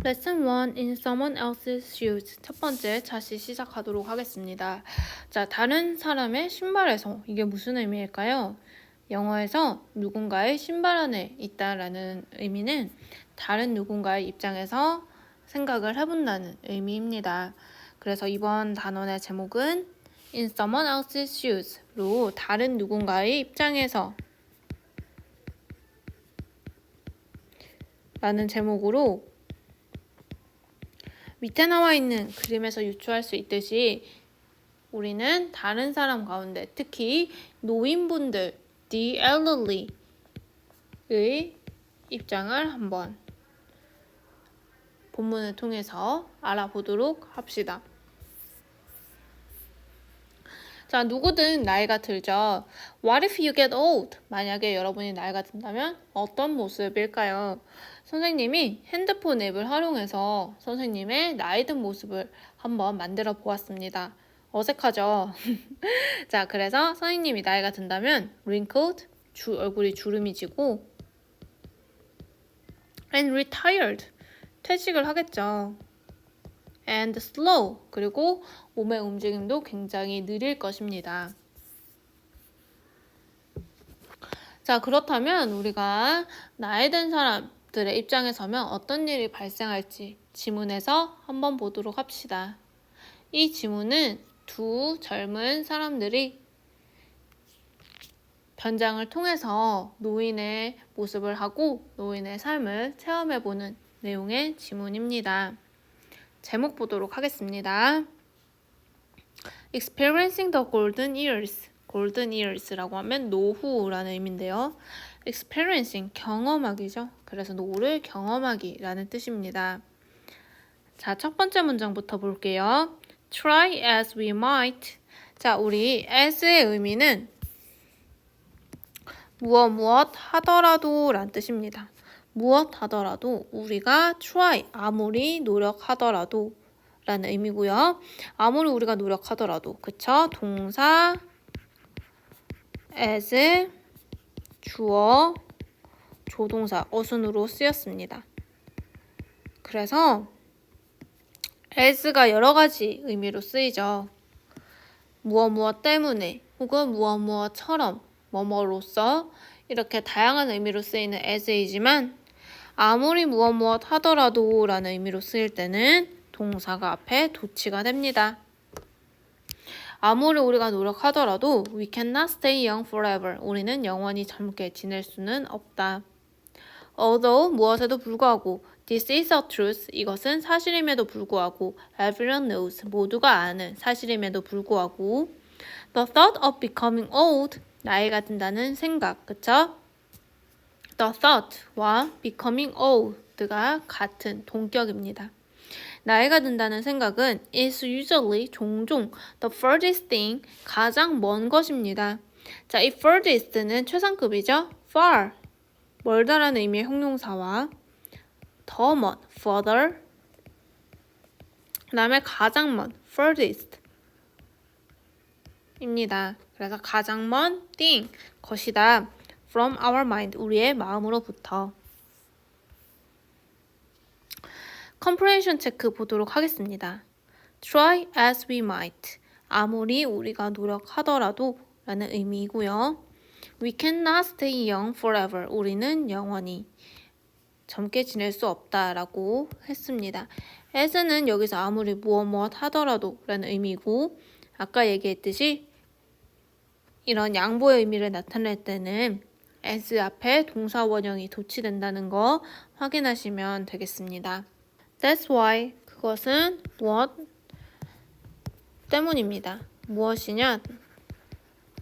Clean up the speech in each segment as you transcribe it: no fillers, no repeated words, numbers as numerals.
Lesson 1 in someone else's shoes. 첫 번째 다시 시작하도록 하겠습니다. 자, 다른 사람의 신발에서 이게 무슨 의미일까요? 영어에서 누군가의 신발 안에 있다라는 의미는 다른 누군가의 입장에서 생각을 해본다는 의미입니다. 그래서 이번 단원의 제목은 in someone else's shoes로 다른 누군가의 입장에서 라는 제목으로 밑에 나와 있는 그림에서 유추할 수 있듯이 우리는 다른 사람 가운데 특히 노인분들, the elderly의 입장을 한번 본문을 통해서 알아보도록 합시다. 자, 누구든 나이가 들죠. What if you get old? 만약에 여러분이 나이가 든다면 어떤 모습일까요? 선생님이 핸드폰 앱을 활용해서 선생님의 나이 든 모습을 한번 만들어 보았습니다. 어색하죠? 자, 그래서 선생님이 나이가 든다면 wrinkled, 얼굴이 주름이 지고 and retired, 퇴직을 하겠죠. and slow, 그리고 몸의 움직임도 굉장히 느릴 것입니다. 자, 그렇다면 우리가 나이 든 사람들의 입장에 서면 어떤 일이 발생할지 지문에서 한번 보도록 합시다. 이 지문은 두 젊은 사람들이 변장을 통해서 노인의 모습을 하고 노인의 삶을 체험해보는 내용의 지문입니다. 제목 보도록 하겠습니다. Experiencing the golden years. golden years라고 하면 노후라는 의미인데요. Experiencing, 경험하기죠. 그래서 노후를 경험하기라는 뜻입니다. 자, 첫 번째 문장부터 볼게요. Try as we might. 자, 우리 as의 의미는 무엇 하더라도 라는 뜻입니다. 무엇 하더라도 우리가 try, 아무리 노력하더라도 라는 의미고요. 아무리 우리가 노력하더라도, 그쵸? 동사 as, 주어, 조동사, 어순으로 쓰였습니다. 그래서 as가 여러 가지 의미로 쓰이죠. 무엇 때문에 혹은 무엇처럼 뭐뭐로서 이렇게 다양한 의미로 쓰이는 as이지만 아무리 무엇 하더라도 라는 의미로 쓰일 때는 동사가 앞에 도치가 됩니다. 아무리 우리가 노력하더라도 we cannot stay young forever. 우리는 영원히 젊게 지낼 수는 없다. Although 무엇에도 불구하고 this is a truth. 이것은 사실임에도 불구하고 everyone knows. 모두가 아는 사실임에도 불구하고 the thought of becoming old. 나이가 든다는 생각, 그쵸? The thought와 becoming old가 같은 동격입니다. 나이가 든다는 생각은 is usually 종종 the furthest thing, 가장 먼 것입니다. 자, 이 furthest는 최상급이죠. far, 멀다라는 의미의 형용사와 더 먼, further, 그 다음에 가장 먼, furthest 입니다. 그래서 가장 먼 thing, 것이다. from our mind, 우리의 마음으로부터. comprehension 체크 보도록 하겠습니다. try as we might. 아무리 우리가 노력하더라도 라는 의미이고요. we cannot stay young forever. 우리는 영원히 젊게 지낼 수 없다라고 했습니다. as는 여기서 아무리 무엇 하더라도 라는 의미고 아까 얘기했듯이 이런 양보의 의미를 나타낼 때는 as 앞에 동사 원형이 도치된다는 거 확인하시면 되겠습니다. That's why, 그것은 무엇 때문입니다. 무엇이냐?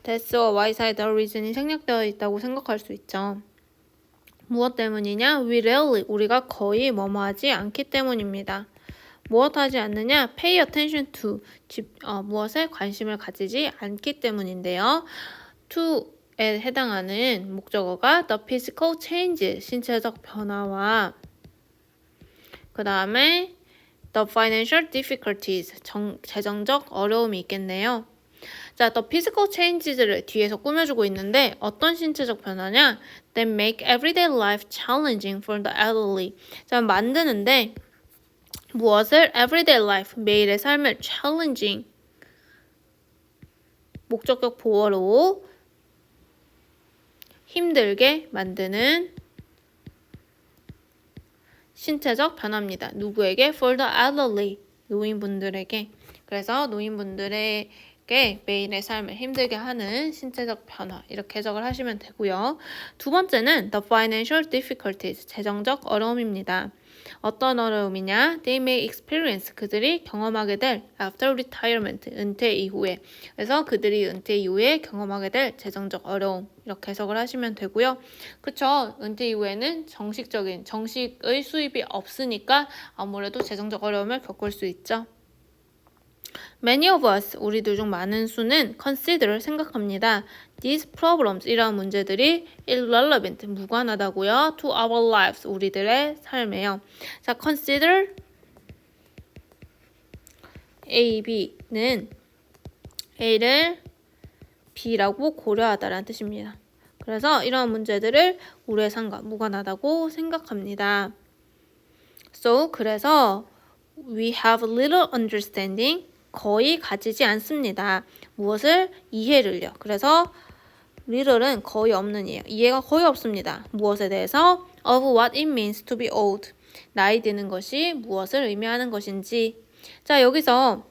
That's와 Y사의 the reason이 생략되어 있다고 생각할 수 있죠. 무엇 때문이냐? We rarely, 우리가 거의 뭐뭐하지 않기 때문입니다. 무엇 하지 않느냐? Pay attention to, 무엇에 관심을 가지지 않기 때문인데요. to에 해당하는 목적어가 the physical change, 신체적 변화와 그 다음에 the financial difficulties, 재정적 어려움이 있겠네요. 자, the physical changes를 뒤에서 꾸며주고 있는데 어떤 신체적 변화냐? That make everyday life challenging for the elderly. 자, 만드는데 무엇을 everyday life, 매일의 삶을 challenging, 목적격 보어로 힘들게 만드는 신체적 변화입니다. 누구에게? For the elderly, 노인분들에게. 그래서 노인분들에게 매일의 삶을 힘들게 하는 신체적 변화, 이렇게 해석을 하시면 되고요. 두 번째는 the financial difficulties, 재정적 어려움입니다. 어떤 어려움이냐? They may experience, 그들이 경험하게 될 after retirement, 은퇴 이후에. 그래서 그들이 은퇴 이후에 경험하게 될 재정적 어려움, 이렇게 해석을 하시면 되고요. 그쵸? 은퇴 이후에는 정식의 수입이 없으니까 아무래도 재정적 어려움을 겪을 수 있죠. Many of us, 우리들 중 많은 수는 consider, 생각합니다. These problems, 이러한 문제들이 irrelevant, 무관하다고요. To our lives, 우리들의 삶에요. 자, consider A, B는 A를 B라고 고려하다라는 뜻입니다. 그래서 이러한 문제들을 우리의 삶과 무관하다고 생각합니다. So, 그래서 we have little understanding, 거의 가지지 않습니다. 무엇을? 이해를요. 그래서 little은 거의 없는 이에요. 이해가 거의 없습니다. 무엇에 대해서? of what it means to be old. 나이 드는 것이 무엇을 의미하는 것인지. 자, 여기서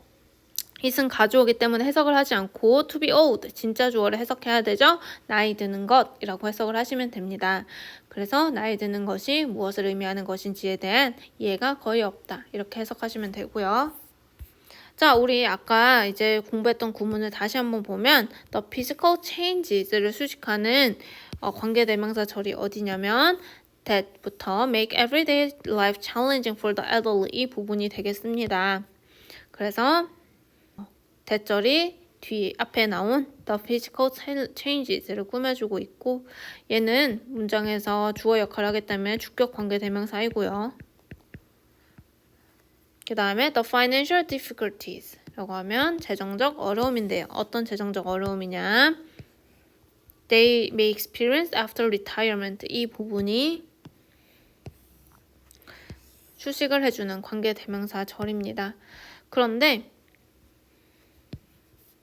it은 가주어기 때문에 해석을 하지 않고 to be old, 진짜 주어를 해석해야 되죠. 나이 드는 것이라고 해석을 하시면 됩니다. 그래서 나이 드는 것이 무엇을 의미하는 것인지에 대한 이해가 거의 없다. 이렇게 해석하시면 되고요. 자, 우리 아까 이제 공부했던 구문을 다시 한번 보면 the physical changes를 수식하는 관계대명사 절이 어디냐면 that부터 make everyday life challenging for the elderly, 이 부분이 되겠습니다. 그래서 대절이 앞에 나온 the physical changes를 꾸며주고 있고, 얘는 문장에서 주어 역할을 하기 때문에 주격 관계대명사이고요. 그 다음에 the financial difficulties 라고 하면 재정적 어려움인데요. 어떤 재정적 어려움이냐? They may experience after retirement, 이 부분이 수식을 해주는 관계대명사 절입니다. 그런데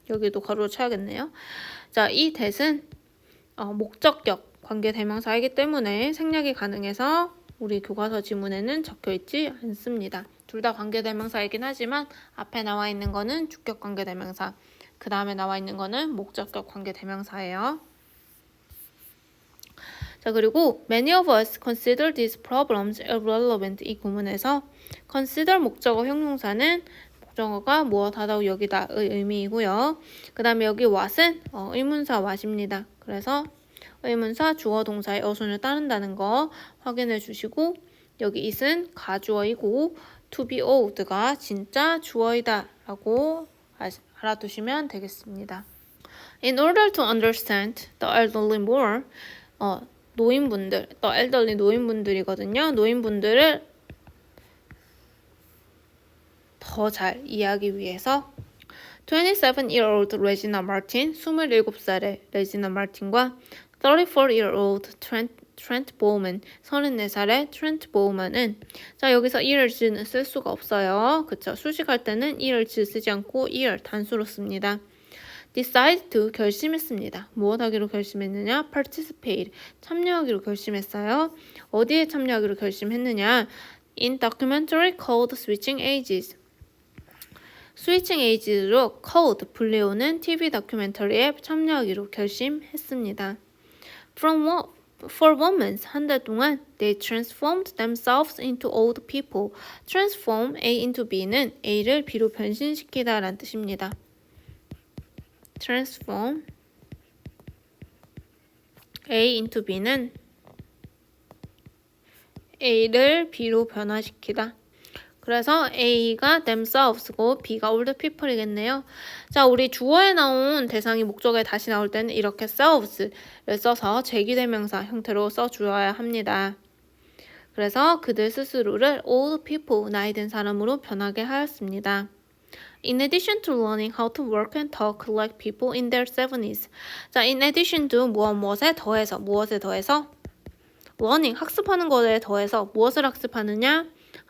여기도 가로로 쳐야겠네요. 자, 이 that은 목적격 관계대명사이기 때문에 생략이 가능해서 우리 교과서 지문에는 적혀있지 않습니다. 둘 다 관계대명사이긴 하지만 앞에 나와 있는 거는 주격 관계대명사, 그 다음에 나와 있는 거는 목적격 관계대명사예요. 자, 그리고 many of us consider these problems irrelevant, 이 구문에서 consider 목적어 형용사는 목적어가 무엇하다고 여기다의 의미이고요. 그 다음에 여기 what은 의문사 what입니다. 그래서 의문사 주어 동사의 어순을 따른다는 거 확인해 주시고, 여기 it은 가주어이고 to be old가 진짜 주어이다 라고 알아두시면 되겠습니다. In order to understand the elderly more, 노인분들, the elderly 노인분들이거든요. 노인분들을 더 잘 이해하기 위해서 27-year-old 레지나 마틴, 27살의 레지나 마틴과 34-year-old 트렌트 보우먼, 34살의 트렌트 보우먼은, 자, 여기서 이을지는 쓸 수가 없어요. 그쵸? 수식할 때는 이을지 쓰지 않고 이을 단수로 씁니다. decide to, 결심했습니다. 무엇 하기로 결심했느냐? participate, 참여하기로 결심했어요. 어디에 참여하기로 결심했느냐? in documentary called Switching Ages. 스위칭 에이지로 code, 불리우는 TV 다큐멘터리에 참여하기로 결심했습니다. For moments, 한 달 동안 they transformed themselves into old people. transform A into B는 A를 B로 변신시키다 라는 뜻입니다. transform A into B는 A를 B로 변화시키다. 그래서 A가 themselves고 B가 old people이겠네요. 자, 우리 주어에 나온 대상이 목적에 다시 나올 때는 이렇게 selves를 써서 제기대명사 형태로 써주어야 합니다. 그래서 그들 스스로를 old people, 나이 든 사람으로 변하게 하였습니다. In addition to learning how to work and talk like people in their 70s. 자, in addition to 무엇에 더해서, learning, 학습하는 것에 더해서 무엇을 학습하느냐?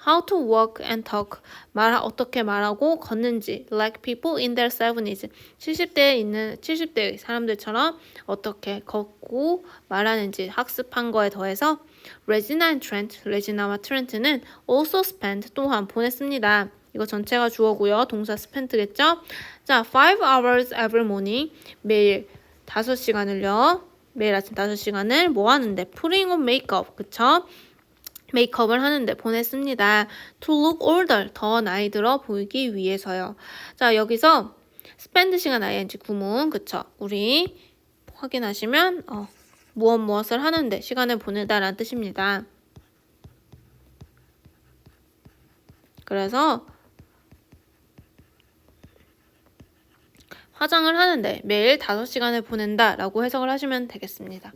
how to walk and talk. 어떻게 말하고 걷는지. Like people in their 70s. 70대의 사람들처럼 어떻게 걷고 말하는지 학습한 거에 더해서 Regina and Trent, 레지나와 트렌트는 also spent, 또한 보냈습니다. 이거 전체가 주어고요. 동사 spent겠죠? 자, 5 hours every morning. 매일 5시간을요. 매일 아침 5시간을 뭐 하는데? Putting on makeup. 그쵸? 메이크업을 하는데 보냈습니다. To look older. 더 나이 들어 보이기 위해서요. 자, 여기서 spend 시간 ing 구문. 그쵸? 우리 확인하시면 무엇을 하는데 시간을 보내다 라는 뜻입니다. 그래서 화장을 하는데 매일 5시간을 보낸다 라고 해석을 하시면 되겠습니다.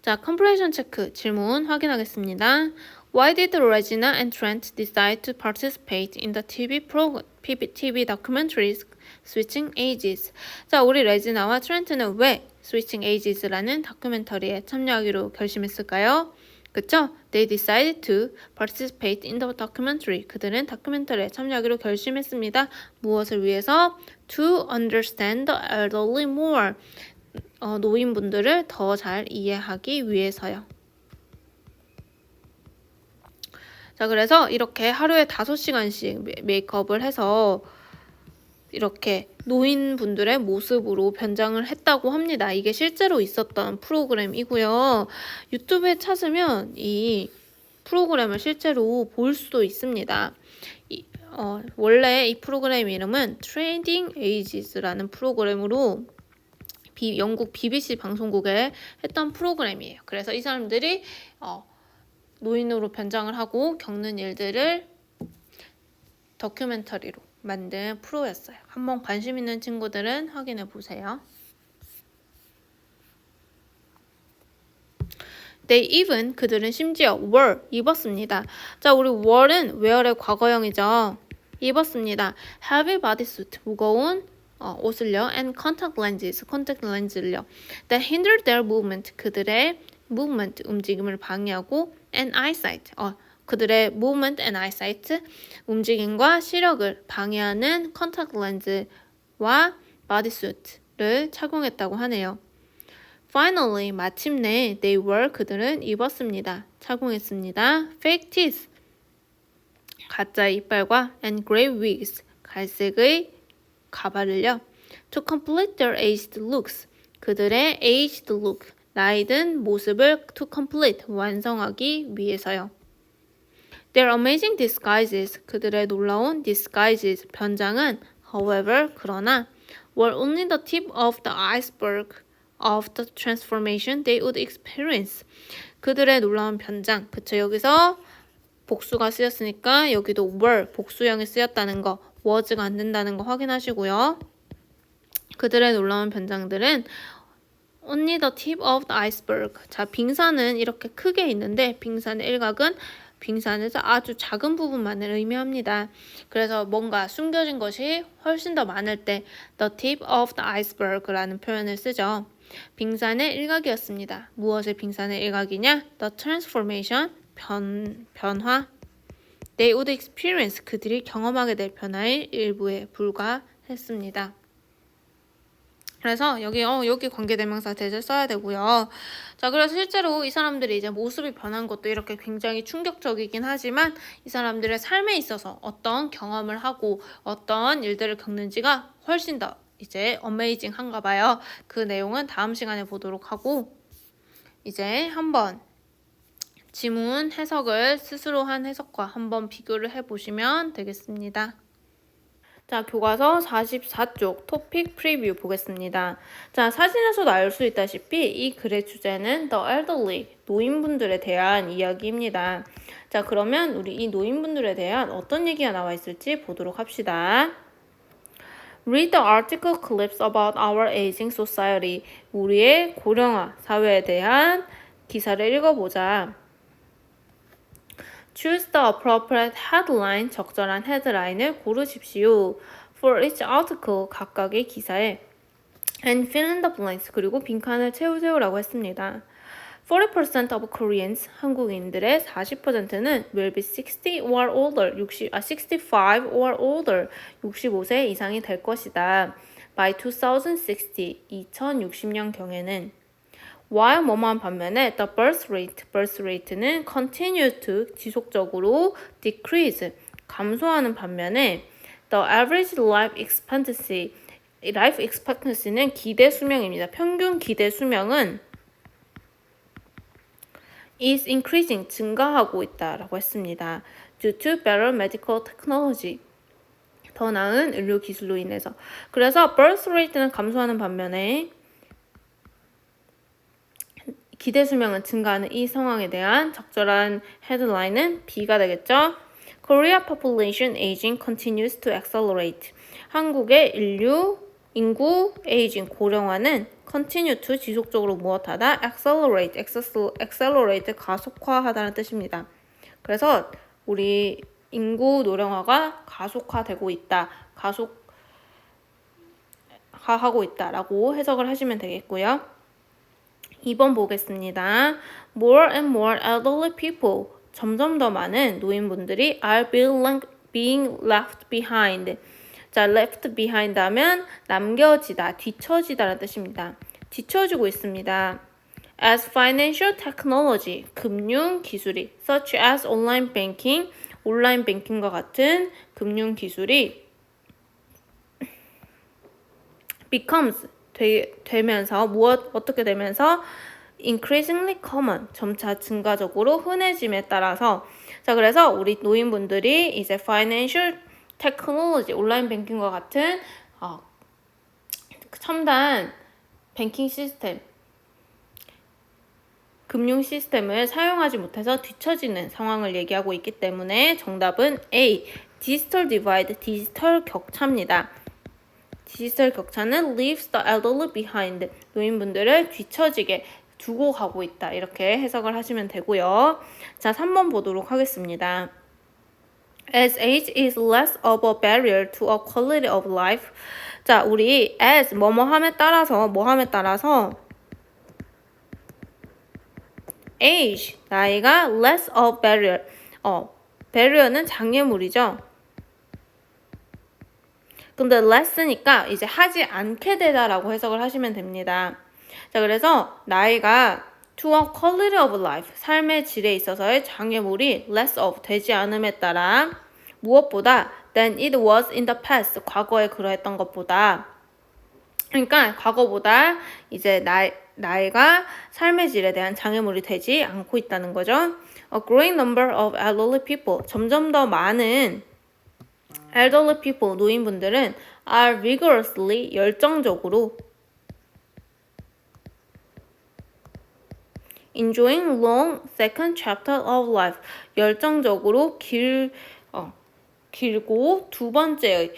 자, 컴프레이션 체크 질문 확인하겠습니다. Why did Regina and Trent decide to participate in the TV documentaries Switching Ages? 자, 우리 레지나와 트렌트는 왜 Switching Ages라는 다큐멘터리에 참여하기로 결심했을까요? 그쵸? They decided to participate in the documentary. 그들은 다큐멘터리에 참여하기로 결심했습니다. 무엇을 위해서? To understand the elderly more. 노인분들을 더 잘 이해하기 위해서요. 자, 그래서 이렇게 하루에 5시간씩 메이크업을 해서 이렇게 노인분들의 모습으로 변장을 했다고 합니다. 이게 실제로 있었던 프로그램이고요. 유튜브에 찾으면 이 프로그램을 실제로 볼 수도 있습니다. 원래 이 프로그램 이름은 Trading Ages라는 프로그램으로 영국 BBC 방송국에 했던 프로그램이에요. 그래서 이 사람들이 노인으로 변장을 하고 겪는 일들을 다큐멘터리로 만든 프로였어요. 한번 관심 있는 친구들은 확인해 보세요. They even, 그들은 심지어 were, 입었습니다. 자, 우리 were은 wear의 과거형이죠. 입었습니다. heavy bodysuit, 무거운 옷을요. and contact lenses, 컨택트 렌즈를요. that hindered their movement, 그들의 movement, 움직임을 방해하고 and eyesight, 그들의 movement and eyesight, 움직임과 시력을 방해하는 컨택트 렌즈와 bodysuit를 착용했다고 하네요. Finally, 마침내 they were, 그들은 입었습니다. 착용했습니다. fake teeth, 가짜 이빨과 and grey wigs, 갈색의 가발을요. To complete their aged looks, 그들의 aged look, 나이 든 모습을 to complete, 완성하기 위해서요. Their amazing disguises, 그들의 놀라운 disguises, 변장은 however, 그러나 were only the tip of the iceberg of the transformation they would experience. 그들의 놀라운 변장, 그쵸? 여기서 복수가 쓰였으니까 여기도 were, 복수형이 쓰였다는 거, was가 안 된다는 거 확인하시고요. 그들의 놀라운 변장들은 only the tip of the iceberg. 자, 빙산은 이렇게 크게 있는데 빙산의 일각은 빙산에서 아주 작은 부분만을 의미합니다. 그래서 뭔가 숨겨진 것이 훨씬 더 많을 때 the tip of the iceberg라는 표현을 쓰죠. 빙산의 일각이었습니다. 무엇의 빙산의 일각이냐? The transformation, 변화. They would experience, 그들이 경험하게 될 변화의 일부에 불과했습니다. 그래서 여기 관계대명사 that을 써야 되고요. 자, 그래서 실제로 이 사람들이 이제 모습이 변한 것도 이렇게 굉장히 충격적이긴 하지만 이 사람들의 삶에 있어서 어떤 경험을 하고 어떤 일들을 겪는지가 훨씬 더 이제 어메이징한가 봐요. 그 내용은 다음 시간에 보도록 하고 이제 한번 지문 해석을 스스로 한 해석과 한번 비교를 해보시면 되겠습니다. 자, 교과서 44쪽 토픽 프리뷰 보겠습니다. 자, 사진에서도 알 수 있다시피 이 글의 주제는 The Elderly, 노인분들에 대한 이야기입니다. 자, 그러면 우리 이 노인분들에 대한 어떤 얘기가 나와 있을지 보도록 합시다. Read the article clips about our aging society. 우리의 고령화 사회에 대한 기사를 읽어보자. Choose the appropriate headline, 적절한 헤드라인을 고르십시오. For each article, 각각의 기사에 and fill in the blanks, 그리고 빈칸을 채우세요라고 했습니다. 40% of Koreans, 한국인들의 40%는 will be 60 or older, 65 or older, 65세 이상이 될 것이다. By 2060, 2060년경에는 while 뭐뭐한 반면에 the birth rate는 continue to, 지속적으로 decrease, 감소하는 반면에 the average life expectancy는 기대 수명입니다. 평균 기대 수명은 is increasing, 증가하고 있다라고 했습니다. Due to better medical technology, 더 나은 의료 기술로 인해서. 그래서 birth rate는 감소하는 반면에 기대 수명은 증가하는 이 상황에 대한 적절한 헤드라인은 B가 되겠죠. Korea population aging continues to accelerate. 한국의 인구 aging, 고령화는 continue to, 지속적으로 무엇하다, accelerate, 가속화하다는 뜻입니다. 그래서 우리 인구 노령화가 가속화되고 있다, 가속화하고 있다라고 해석을 하시면 되겠고요. 2번 보겠습니다. More and more elderly people, 점점 더 많은 노인분들이 are being left behind. 자, left behind 하면 남겨지다, 뒤처지다라는 뜻입니다. 뒤처지고 있습니다. As financial technology, 금융 기술이, such as online banking, 온라인 뱅킹과 같은 금융 기술이 becomes, 되면서 어떻게 되면서 increasingly common, 점차 증가적으로 흔해짐에 따라서, 자, 그래서 우리 노인분들이 이제 financial technology, 온라인 뱅킹과 같은 첨단 뱅킹 시스템, 금융 시스템을 사용하지 못해서 뒤처지는 상황을 얘기하고 있기 때문에 정답은 A, 디지털 디바이드, 디지털 격차입니다. 디지털 격차는 leaves the elderly behind, 노인분들을 뒤처지게 두고 가고 있다, 이렇게 해석을 하시면 되고요. 자, 3번 보도록 하겠습니다. As age is less of a barrier to a quality of life. 자, 우리 as 뭐뭐함에 따라서 age, 나이가 less of barrier. barrier는 장애물이죠. 근데 less니까 이제 하지 않게 되다라고 해석을 하시면 됩니다. 자, 그래서 나이가 to a quality of life, 삶의 질에 있어서의 장애물이 less of, 되지 않음에 따라 무엇보다 than it was in the past, 과거에 그러했던 것보다, 그러니까 과거보다 이제 나이가 삶의 질에 대한 장애물이 되지 않고 있다는 거죠. A growing number of elderly people, 점점 더 많은 elderly people, 노인분들은 are vigorously, 열정적으로 enjoying long second chapter of life, 열정적으로 길고 두 번째의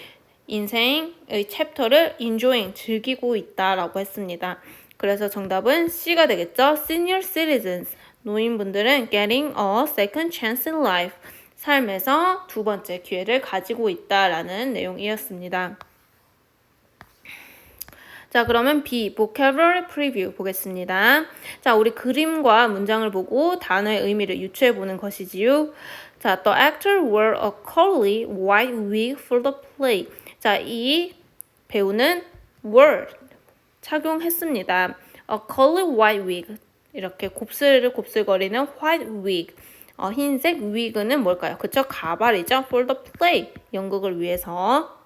인생의 챕터를 enjoying, 즐기고 있다라고 했습니다. 그래서 정답은 C가 되겠죠. Senior citizens, 노인분들은 getting a second chance in life, 삶에서 두 번째 기회를 가지고 있다라는 내용이었습니다. 자, 그러면 B, vocabulary preview 보겠습니다. 자, 우리 그림과 문장을 보고 단어의 의미를 유추해보는 것이지요. 자, the actor wore a curly white wig for the play. 자, 이 배우는 wore, 착용했습니다. a curly white wig, 이렇게 곱슬거리는 white wig. 흰색 wig는 뭘까요? 그쵸? 가발이죠. for the play, 연극을 위해서.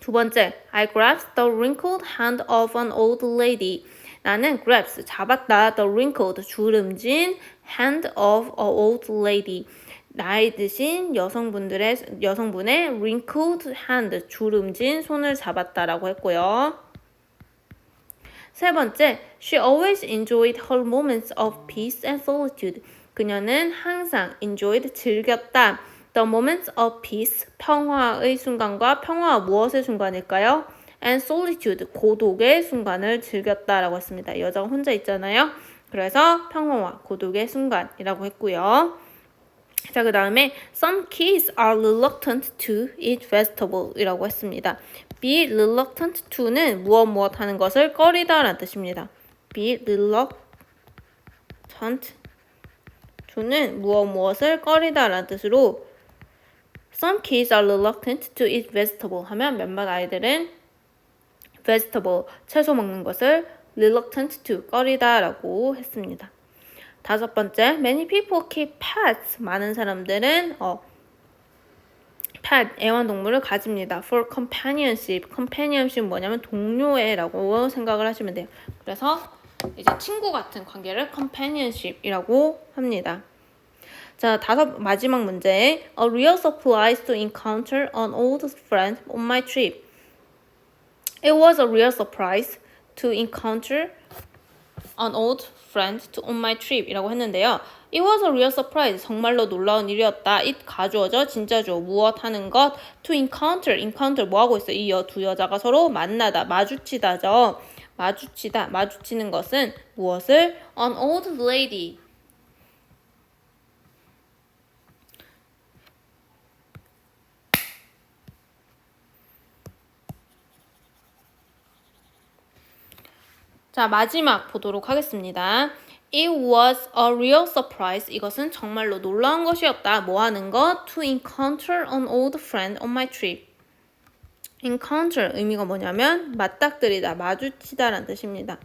두 번째, I grasped the wrinkled hand of an old lady. 나는 grasp, 잡았다, the wrinkled, 주름진 hand of an old lady. 나이 드신 여성분의 wrinkled hand, 주름진 손을 잡았다라고 했고요. 세 번째, she always enjoyed her moments of peace and solitude. 그녀는 항상 enjoyed, 즐겼다. The moments of peace, 평화의 순간과 평화와 무엇의 순간일까요? And solitude, 고독의 순간을 즐겼다라고 했습니다. 여자가 혼자 있잖아요. 그래서 평화와 고독의 순간이라고 했고요. 자, 그 다음에 some kids are reluctant to eat vegetable 이라고 했습니다. be reluctant to는 무엇 하는 것을 꺼리다 라는 뜻입니다. be reluctant reluctant to는 무엇을 꺼리다 라는 뜻으로 Some kids are reluctant to eat vegetable 하면 몇몇 아이들은 vegetable, 채소 먹는 것을 reluctant to, 꺼리다 라고 했습니다. 다섯 번째, many people keep pets. 많은 사람들은 pet, 애완동물을 가집니다. for companionship. companionship 뭐냐면 동료애라고 생각을 하시면 돼요. 그래서 이제 친구 같은 관계를 companionship이라고 합니다. 자, 마지막 문제. A real surprise to encounter an old friend on my trip. It was a real surprise to encounter an old friend on my trip 이라고 했는데요. It was a real surprise. 정말로 놀라운 일이었다. It 가주어죠. 진짜죠. 무엇 하는 것. To encounter. encounter 뭐 하고 있어? 이 두 여자가 서로 만나다. 마주치다죠. 마주치는 것은 무엇을? An old lady. 자, 마지막 보도록 하겠습니다. It was a real surprise. 이것은 정말로 놀라운 것이었다. 뭐 하는 것? To encounter an old friend on my trip. encounter 의미가 뭐냐면 맞닥뜨리다, 마주치다 라는 뜻입니다.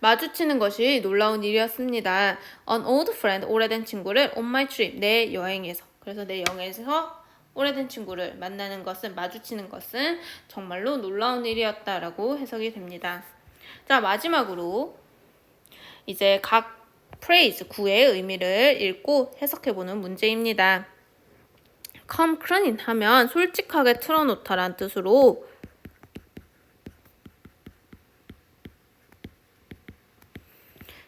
마주치는 것이 놀라운 일이었습니다. An old friend, 오래된 친구를 on my trip, 내 여행에서. 그래서 내 여행에서 오래된 친구를 만나는 것은, 마주치는 것은 정말로 놀라운 일이었다라고 해석이 됩니다. 자, 마지막으로 이제 각 프레이즈, 구의 의미를 읽고 해석해보는 문제입니다. Come clean 하면 솔직하게 틀어놓다라는 뜻으로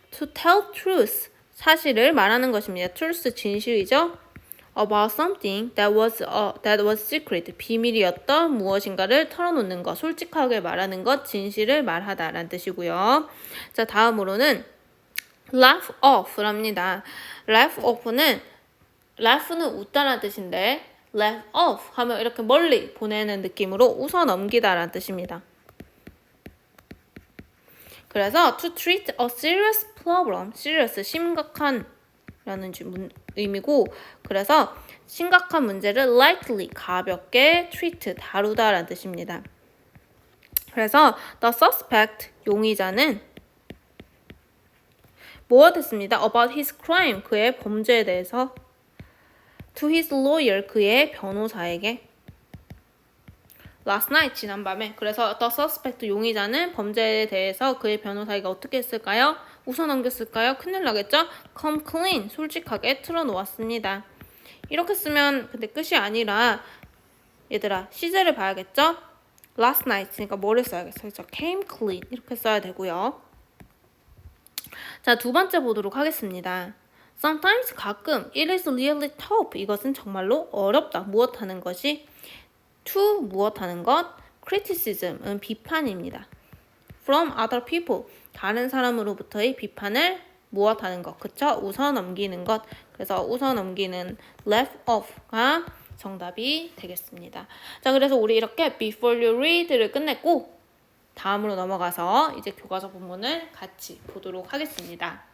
To tell truth, 사실을 말하는 것입니다. truth, 진실이죠. About something that was secret, 비밀이었던 무엇인가를 털어놓는 것, 솔직하게 말하는 것, 진실을 말하다 라는 뜻이고요. 자, 다음으로는 laugh off랍니다. laugh는 웃다라는 뜻인데 laugh off 하면 이렇게 멀리 보내는 느낌으로 웃어 넘기다 라는 뜻입니다. 그래서 to treat a serious problem, serious, 심각한 라는 의미고, 그래서 심각한 문제를 lightly, 가볍게 treat, 다루다 라는 뜻입니다. 그래서 the suspect, 용의자는 뭐가 됐습니다. about his crime, 그의 범죄에 대해서 to his lawyer, 그의 변호사에게 last night, 지난밤에. 그래서 the suspect, 용의자는 범죄에 대해서 그의 변호사에게 어떻게 했을까요? 웃어넘겼을까요? 큰일 나겠죠? come clean, 솔직하게 틀어놓았습니다. 이렇게 쓰면 근데 끝이 아니라 얘들아 시제를 봐야겠죠? last night, 그러니까 뭐를 써야겠어요? 그렇죠? came clean 이렇게 써야 되고요. 자, 두 번째 보도록 하겠습니다. Sometimes, 가끔, it is really tough, 이것은 정말로 어렵다. 무엇 하는 것이? To, 무엇 하는 것? criticism은 비판입니다. From other people, 다른 사람으로부터의 비판을 무엇 하는 것? 그쵸? 웃어 넘기는 것. 그래서 웃어 넘기는 laugh off가 정답이 되겠습니다. 자, 그래서 우리 이렇게 before you read를 끝냈고 다음으로 넘어가서 이제 교과서 본문을 같이 보도록 하겠습니다.